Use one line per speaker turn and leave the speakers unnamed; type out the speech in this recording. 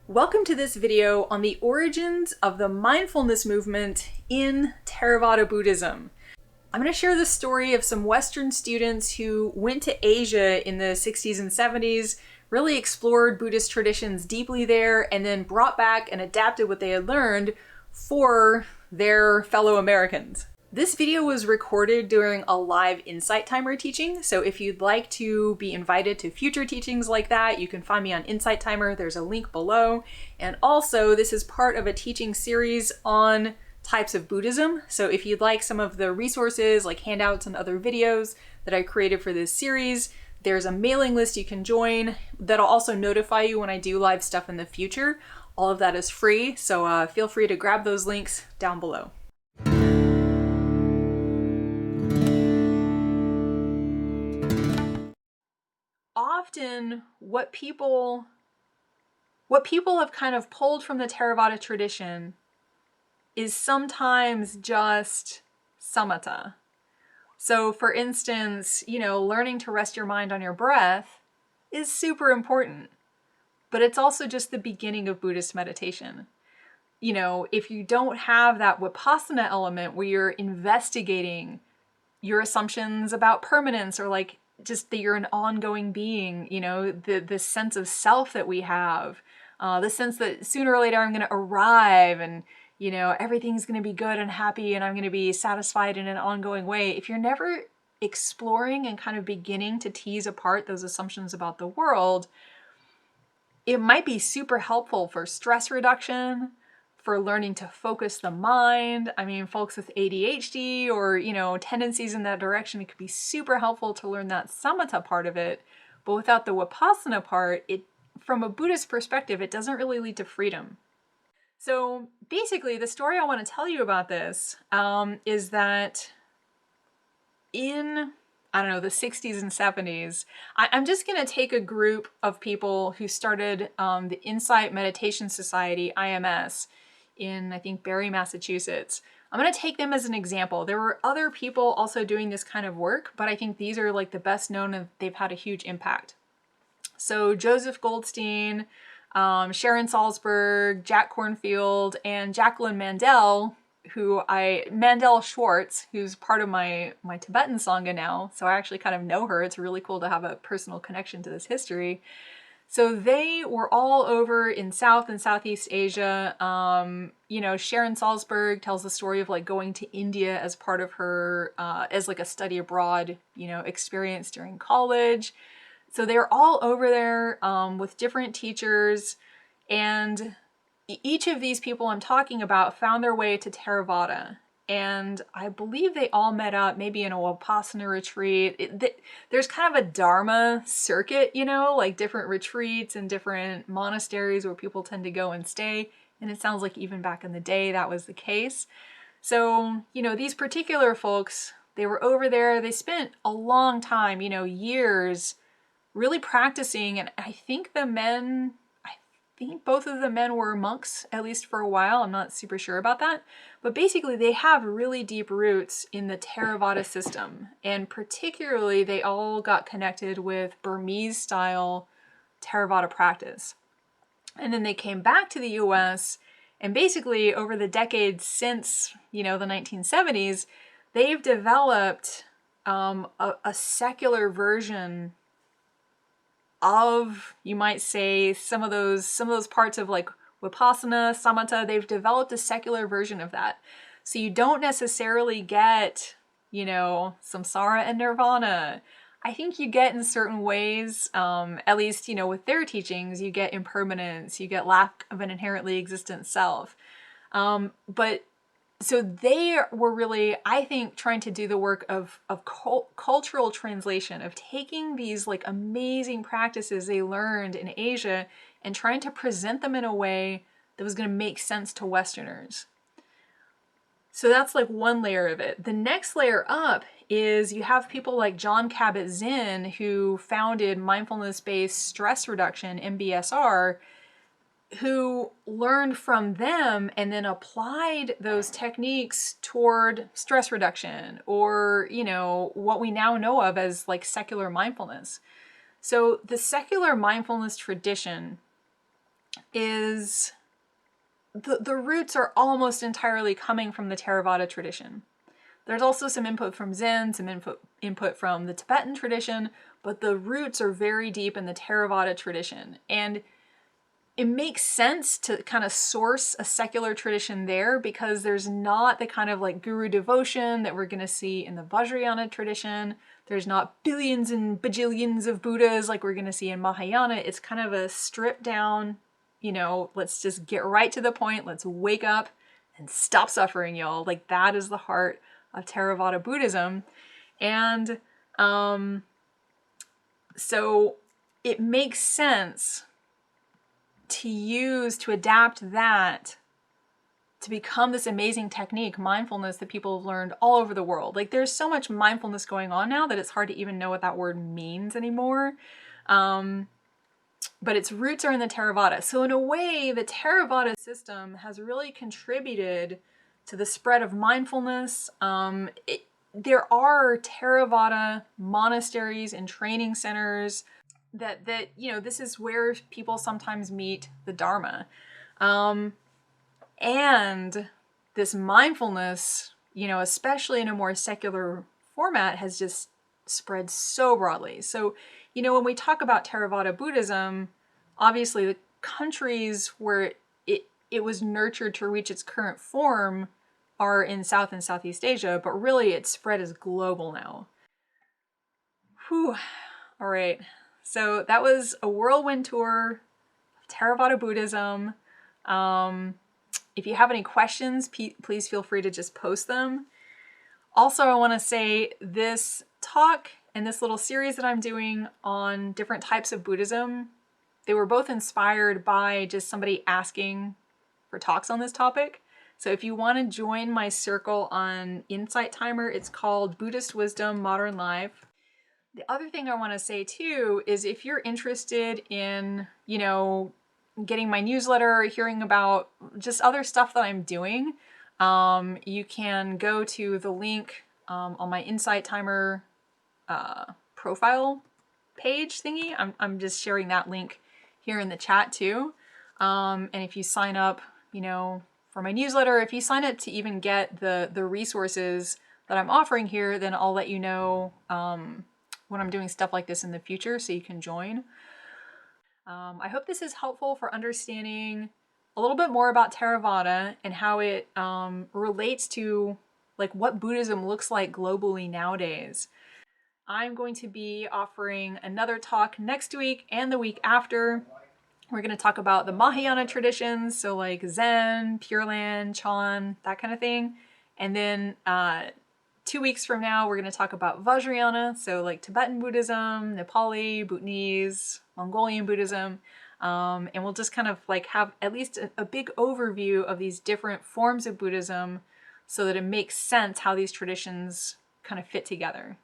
Welcome to this video on the origins of the mindfulness movement in Theravada Buddhism. I'm going to share the story of some Western students who went to Asia in the 60s and 70s, really explored Buddhist traditions deeply there, and then brought back and adapted what they had learned for their fellow Americans. This video was recorded during a live Insight Timer teaching, so if you'd like to be invited to future teachings like that, you can find me on Insight Timer. There's a link below. And also, this is part of a teaching series on types of Buddhism. So if you'd like some of the resources like handouts and other videos that I created for this series, there's a mailing list you can join that'll also notify you when I do live stuff in the future. All of that is free, so feel free to grab those links down below. Often what people have kind of pulled from the Theravada tradition is sometimes just Samata. So for instance, learning to rest your mind on your breath is super important, but it's also just the beginning of Buddhist meditation. If you don't have that vipassana element where you're investigating your assumptions about permanence or just that you're an ongoing being, the sense of self that we have, the sense that sooner or later I'm going to arrive and, everything's going to be good and happy and I'm going to be satisfied in an ongoing way. If you're never exploring and kind of beginning to tease apart those assumptions about the world, it might be super helpful for stress reduction, for learning to focus the mind. I mean, folks with ADHD or, tendencies in that direction, it could be super helpful to learn that samatha part of it. But without the vipassana part, from a Buddhist perspective, it doesn't really lead to freedom. So basically, the story I want to tell you about this is that in, the 60s and 70s, I'm just going to take a group of people who started the Insight Meditation Society, IMS, in, I think, Barre, Massachusetts. I'm going to take them as an example. There were other people also doing this kind of work, but I think these are the best known and they've had a huge impact. So Joseph Goldstein, Sharon Salzberg, Jack Kornfield, and Jacqueline Mandell, Mandell Schwartz, who's part of my Tibetan Sangha now, so I actually kind of know her. It's really cool to have a personal connection to this history. So they were all over in South and Southeast Asia. Sharon Salzberg tells the story of going to India as part of her, as a study abroad, experience during college. So they're all over there with different teachers, and each of these people I'm talking about found their way to Theravada. And I believe they all met up maybe in a Vipassana retreat. There's kind of a Dharma circuit, different retreats and different monasteries where people tend to go and stay. And it sounds like even back in the day that was the case. So, these particular folks, they were over there. They spent a long time, years really practicing. And I think both of the men were monks, at least for a while. I'm not super sure about that. But basically, they have really deep roots in the Theravada system. And particularly, they all got connected with Burmese-style Theravada practice. And then they came back to the US, and basically, over the decades since, the 1970s, they've developed a secular version of, you might say, some of those parts of vipassana, samatha. They've developed a secular version of that. So you don't necessarily get, samsara and nirvana. I think you get in certain ways, at least, with their teachings, you get impermanence, you get lack of an inherently existent self. So they were really, I think, trying to do the work of cultural translation, of taking these amazing practices they learned in Asia and trying to present them in a way that was going to make sense to Westerners. So that's one layer of it. The next layer up is you have people like Jon Kabat-Zinn, who founded mindfulness-based stress reduction, MBSR, who learned from them and then applied those techniques toward stress reduction, or, what we now know of as secular mindfulness. So the secular mindfulness tradition is the roots are almost entirely coming from the Theravada tradition. There's also some input from Zen, some input from the Tibetan tradition, but the roots are very deep in the Theravada tradition. And it makes sense to kind of source a secular tradition there because there's not the kind of like guru devotion that we're going to see in the Vajrayana tradition. There's not billions and bajillions of Buddhas like we're going to see in Mahayana. It's kind of a stripped down, let's just get right to the point. Let's wake up and stop suffering, y'all. Like that is the heart of Theravada Buddhism. And so it makes sense to adapt that to become this amazing technique, mindfulness, that people have learned all over the world. Like there's so much mindfulness going on now that it's hard to even know what that word means anymore. But its roots are in the Theravada. So in a way, the Theravada system has really contributed to the spread of mindfulness. There are Theravada monasteries and training centers that this is where people sometimes meet the Dharma. And this mindfulness, especially in a more secular format, has just spread so broadly. So, when we talk about Theravada Buddhism, obviously the countries where it was nurtured to reach its current form are in South and Southeast Asia, but really its spread is global now. Whew. All right. So that was a whirlwind tour of Theravada Buddhism. If you have any questions, please feel free to just post them. Also, I want to say this talk and this little series that I'm doing on different types of Buddhism, they were both inspired by just somebody asking for talks on this topic. So if you want to join my circle on Insight Timer, it's called Buddhist Wisdom Modern Life. The other thing I want to say too is if you're interested in, getting my newsletter, hearing about just other stuff that I'm doing, you can go to the link on my Insight Timer profile page thingy. I'm just sharing that link here in the chat too. And if you sign up, for my newsletter, if you sign up to even get the resources that I'm offering here, then I'll let you know when I'm doing stuff like this in the future so you can join. I hope this is helpful for understanding a little bit more about Theravada and how it relates to like what Buddhism looks like globally nowadays. I'm going to be offering another talk next week and the week after. We're going to talk about the Mahayana traditions, so like Zen, Pure Land, Chan, that kind of thing. And then 2 weeks from now, we're going to talk about Vajrayana, so like Tibetan Buddhism, Nepali, Bhutanese, Mongolian Buddhism. And we'll just kind of like have at least a big overview of these different forms of Buddhism so that it makes sense how these traditions kind of fit together.